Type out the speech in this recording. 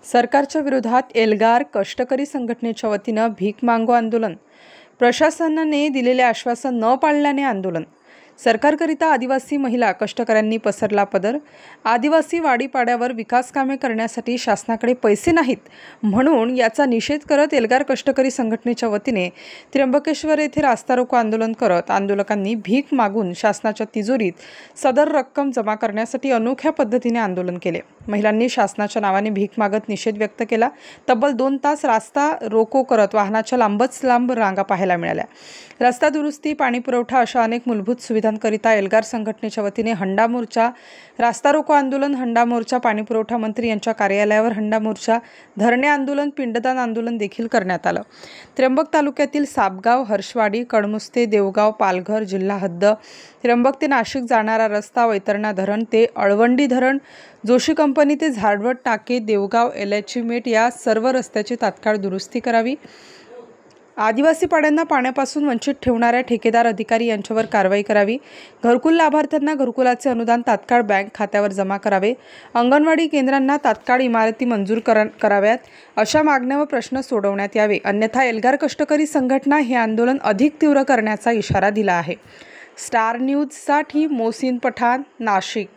सरकारच्या विरोधात एल्गार कष्टकरी संघटनेच्या वतीनं भीक मागो आंदोलन. प्रशासनाने दिलेले आश्वासन न पाळल्याने आंदोलन. सरकारकरिता आदिवासी महिला कष्टकऱ्यांनी पसरला पदर. आदिवासी वाडीपाड्यावर विकास कामे करण्यासाठी शासनाकडे पैसे नाहीत म्हणून याचा निषेध करत एल्गार कष्टकरी संघटनेच्या वतीने त्र्यंबकेश्वर येथे रास्ता रोको आंदोलन करत आंदोलकांनी भीक मागून शासनाच्या तिजोरीत सदर रक्कम जमा करण्यासाठी अनोख्या पद्धतीने आंदोलन केले. महिलांनी शासनाच्या नावाने भीक मागत निषेध व्यक्त केला. तब्बल 2 तास रास्ता रोको करत वाहनाच्या लांबच लांब रांगा पाहायला मिळाल्या. रस्ता दुरुस्ती, पाणी पुरवठा अशा अनेक मूलभूत सुविधांकरिता एल्गार संघटनेच्या वतीने हंडा मोर्चा, रास्ता रोको आंदोलन, हंडा मोर्चा, पाणी पुरवठा मंत्री यांच्या कार्यालयावर हंडा मोर्चा, धरणे आंदोलन, पिंडदान आंदोलन देखील करण्यात आलं. त्र्यंबक तालुक्यातील सापगाव, हर्षवाडी, कडमुस्ते, देवगाव, पालघर जिल्हा हद्द, त्र्यंबक ते नाशिक जाणारा रस्ता, वैतरणा धरण ते अळवंडी धरण, जोशी कंपनी ते झाडवड टाके, देवगाव, एलएचमेट या सर्व रस्त्याची तात्काळ दुरुस्ती करावी. आदिवासी पाड्यांना पाण्यापासून वंचित ठेवणाऱ्या ठेकेदार अधिकारी यांच्यावर कारवाई करावी. घरकुल लाभार्थ्यांना घरकुलाचे अनुदान तात्काळ बँक खात्यावर जमा करावे. अंगणवाडी केंद्रांना तात्काळ इमारती मंजूर कराव्यात. अशा मागण्या व प्रश्न सोडवण्यात यावे, अन्यथा एल्गार कष्टकरी संघटना हे आंदोलन अधिक तीव्र करण्याचा इशारा दिला आहे. स्टार न्यूजसाठी मोहसिन पठाण, नाशिक.